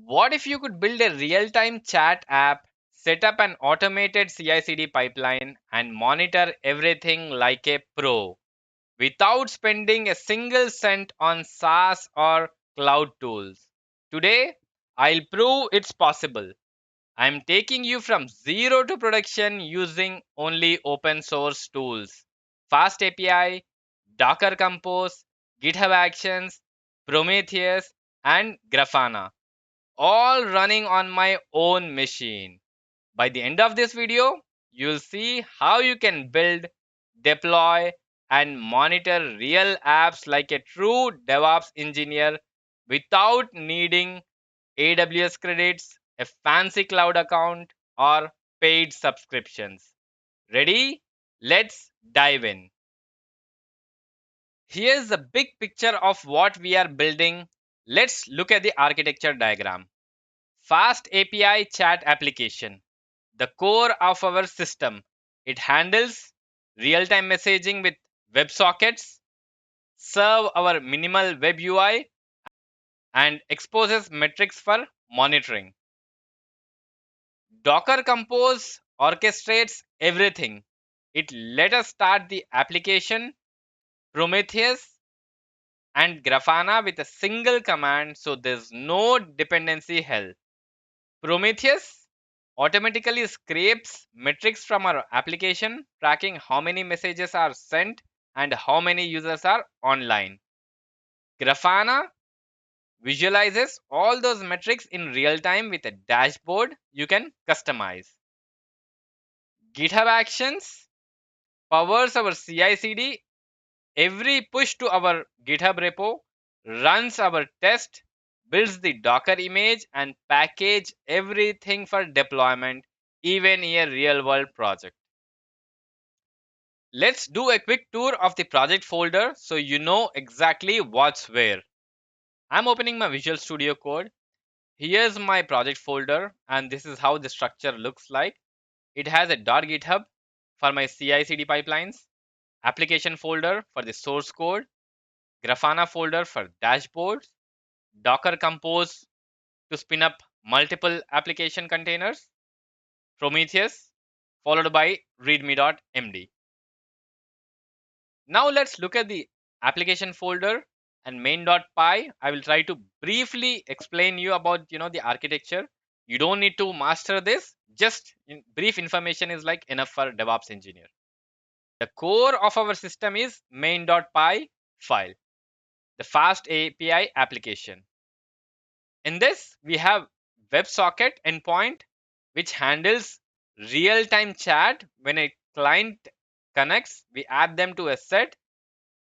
What if you could build a real-time chat app, set up an automated CI/CD pipeline, and monitor everything like a pro without spending a single cent on SaaS or cloud tools? Today, I'll prove it's possible. I'm taking you from zero to production using only open source tools: FastAPI, Docker Compose, GitHub Actions, Prometheus, and Grafana, all running on my own machine. By the end of this video, you'll see how you can build, deploy, and monitor real apps like a true DevOps engineer without needing AWS credits, a fancy cloud account, or paid subscriptions. Ready? Let's dive in. Here's a big picture of what we are building. Let's look at the architecture diagram. Fast API chat application, the core of our system. It handles real-time messaging with WebSockets, serve our minimal web UI, and exposes metrics for monitoring. Docker Compose orchestrates everything. It let us start the application, Prometheus, and Grafana with a single command, so there's no dependency hell. Prometheus automatically scrapes metrics from our application, tracking how many messages are sent and how many users are online. Grafana visualizes all those metrics in real time with a dashboard you can customize. GitHub Actions powers our CI/CD. Every push to our GitHub repo runs our test, builds the Docker image, and package everything for deployment, even a real world project. Let's do a quick tour of the project folder so you know exactly what's where. I'm opening my Visual Studio Code. Here's my project folder, and this is how the structure looks like. It has a .github for my CI/CD pipelines, application folder for the source code, Grafana folder for dashboards, Docker Compose to spin up multiple application containers, Prometheus, followed by readme.md. Now let's look at the application folder and main.py. I will try to briefly explain you about the architecture. You don't need to master this. Just brief information is like enough for DevOps engineer. The core of our system is main.py file, the fast API application. In this, we have WebSocket endpoint, which handles real-time chat. When a client connects, we add them to a set.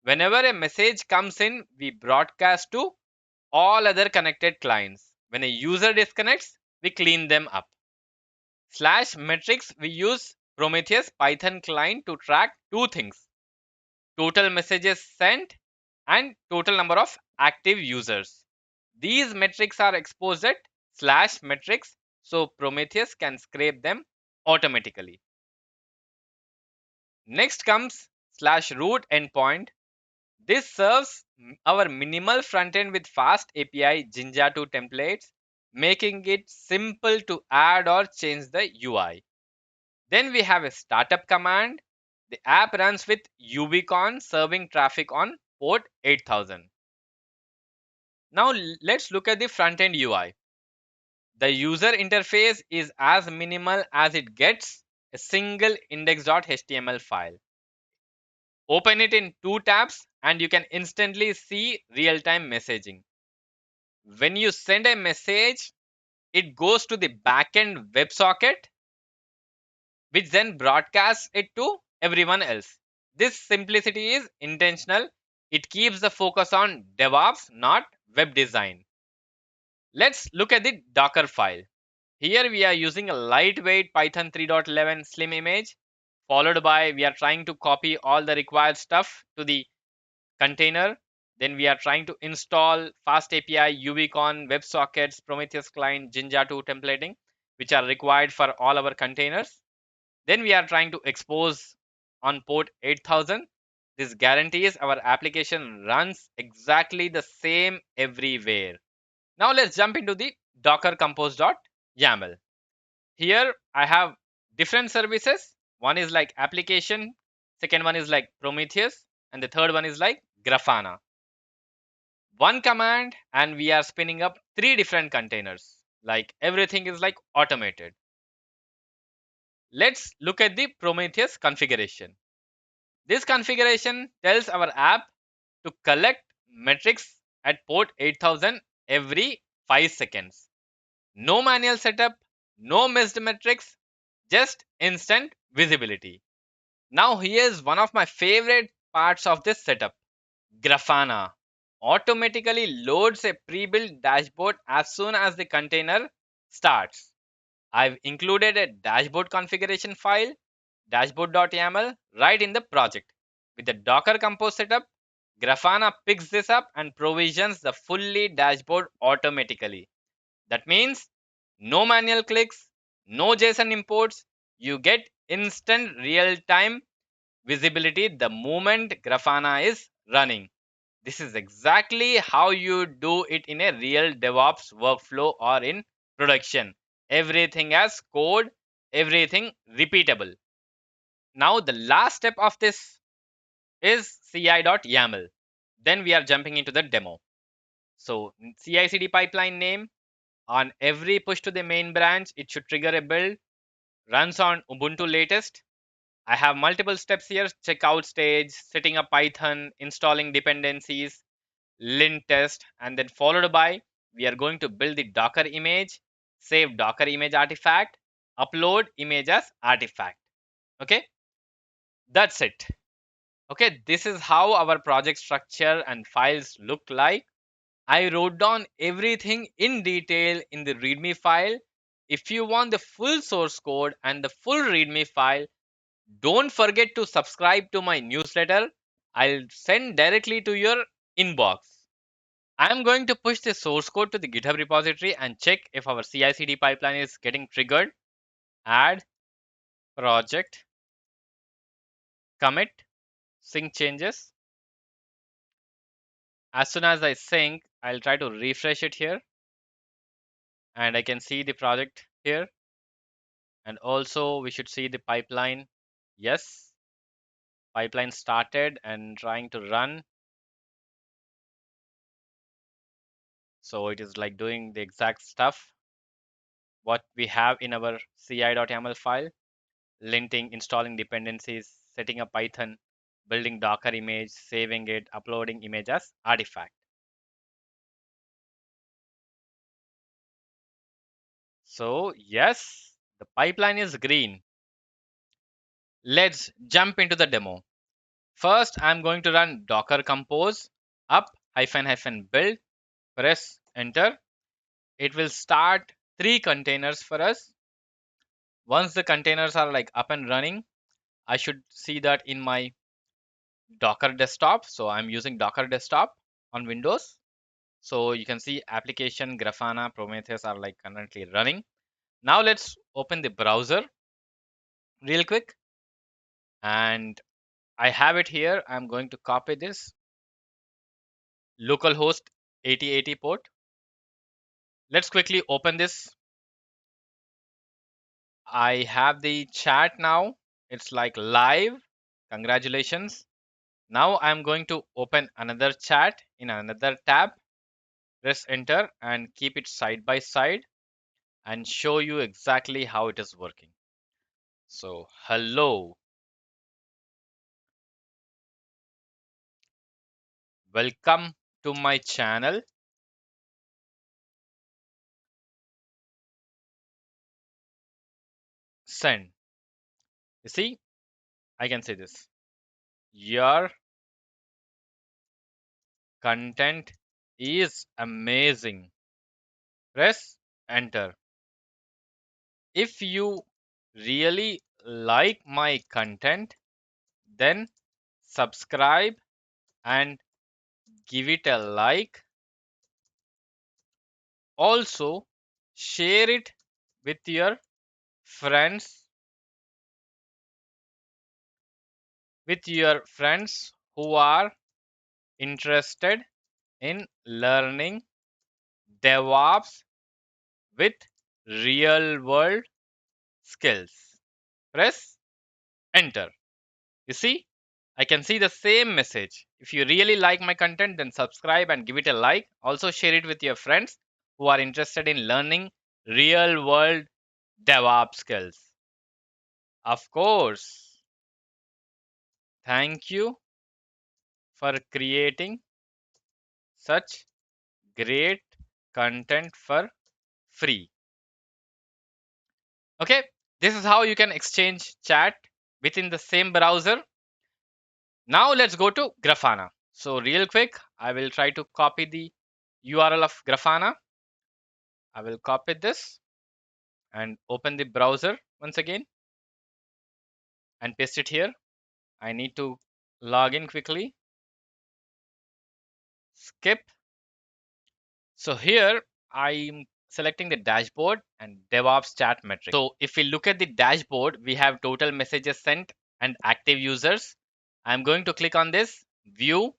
Whenever a message comes in, we broadcast to all other connected clients. When a user disconnects, we clean them up. Slash metrics, we use Prometheus Python client to track two things: total messages sent and total number of active users. These metrics are exposed at slash metrics, so Prometheus can scrape them automatically. Next comes slash root endpoint. This serves our minimal frontend with fast API Jinja 2 templates, making it simple to add or change the UI. Then we have a startup command. The app runs with UBCon serving traffic on port 8000. Now let's look at the front-end UI. The user interface is as minimal as it gets: a single index.html file. Open it in two tabs and you can instantly see real-time messaging. When you send a message, it goes to the backend WebSocket, which then broadcasts it to everyone else. This simplicity is intentional. It keeps the focus on DevOps, not web design. Let's look at the Docker file. Here we are using a lightweight Python 3.11 slim image, followed by we are trying to copy all the required stuff to the container. Then we are trying to install FastAPI, UBCon, WebSockets, Prometheus client, Jinja 2 templating, which are required for all our containers. Then we are trying to expose on port 8000. This guarantees our application runs exactly the same everywhere. Now let's jump into the Docker compose.yaml. Here I have different services. One is like application, second one is like Prometheus, and the third one is like Grafana. One command and we are spinning up three different containers. Like everything is like automated. Let's look at the Prometheus configuration. This configuration tells our app to collect metrics at port 8000 every 5 seconds. No manual setup, no missed metrics, just instant visibility. Now here's one of my favorite parts of this setup. Grafana automatically loads a pre-built dashboard as soon as the container starts. I've included a dashboard configuration file, dashboard.yaml, right in the project. With the Docker Compose setup, Grafana picks this up and provisions the fully dashboard automatically. That means no manual clicks, no JSON imports. You get instant real-time visibility the moment Grafana is running. This is exactly how you do it in a real DevOps workflow or in production. Everything as code, everything repeatable. Now, the last step of this is ci.yaml. Then we are jumping into the demo. So, CI/CD pipeline name on every push to the main branch, it should trigger a build, runs on Ubuntu latest. I have multiple steps here: checkout stage, setting up Python, installing dependencies, lint test, and then followed by we are going to build the Docker image, save Docker image artifact, upload image as artifact. Okay, that's it. Okay, this is how our project structure and files look like. I wrote down everything in detail in the README file. If you want the full source code and the full README file, don't forget to subscribe to my newsletter. I'll send directly to your inbox. I'm going to push the source code to the GitHub repository and check if our CI/CD pipeline is getting triggered. Add, project, commit, sync changes. As soon as I sync, I'll try to refresh it here and I can see the project here. And also we should see the pipeline. Yes, pipeline started and trying to run. So it is like doing the exact stuff what we have in our ci.yaml file, linting, installing dependencies, setting up Python, building Docker image, saving it, uploading image as artifact. So yes, the pipeline is green. Let's jump into the demo. First, I'm going to run docker compose up -- build, press enter. It will start three containers for us. Once the containers are like up and running, I should see that in my Docker desktop. So I'm using Docker desktop on Windows. So you can see application, Grafana, Prometheus are like currently running. Now let's open the browser real quick. And I have it here. I'm going to copy this localhost 8080 port. Let's quickly open this. I have the chat now. It's like live. Congratulations. Now I'm going to open another chat in another tab. Press enter and keep it side by side and show you exactly how it is working. So, hello. Welcome to my channel. Send. You see, I can say this. Your content is amazing. Press enter. If you really like my content, then subscribe and give it a like. Also, share it with your friends who are interested in learning DevOps with real world skills. Press enter. You see, I can see the same message. If you really like my content, then subscribe and give it a like. Also, share it with your friends who are interested in learning real world DevOps skills. Of course, thank you for creating such great content for free. Okay, this is how you can exchange chat within the same browser. Now let's go to Grafana. So real quick, I will try to copy the URL of Grafana. I will copy this and open the browser once again and paste it here. I need to log in quickly. Skip. So here I'm selecting the dashboard and DevOps chat metric. So if we look at the dashboard, we have total messages sent and active users. I'm going to click on this view.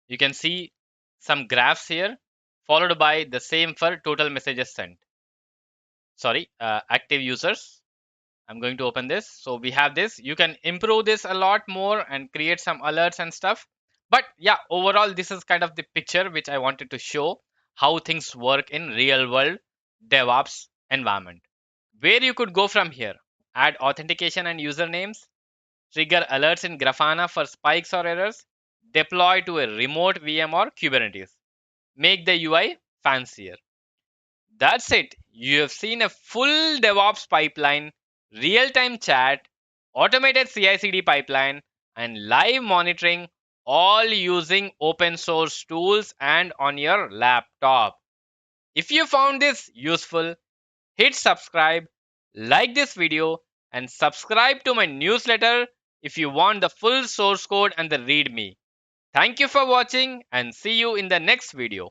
You can see some graphs here, followed by the same for total messages sent. Sorry, active users. I'm going to open this. So we have this. You can improve this a lot more and create some alerts and stuff. But yeah, overall, this is kind of the picture which I wanted to show how things work in real world DevOps environment. Where you could go from here, add authentication and usernames, trigger alerts in Grafana for spikes or errors, deploy to a remote VM or Kubernetes, make the UI fancier. That's it. You have seen a full DevOps pipeline, real time chat, automated CI CD pipeline, and live monitoring, all using open source tools and on your laptop. If you found this useful, hit subscribe, like this video, and subscribe to my newsletter if you want the full source code and the README. Thank you for watching and see you in the next video.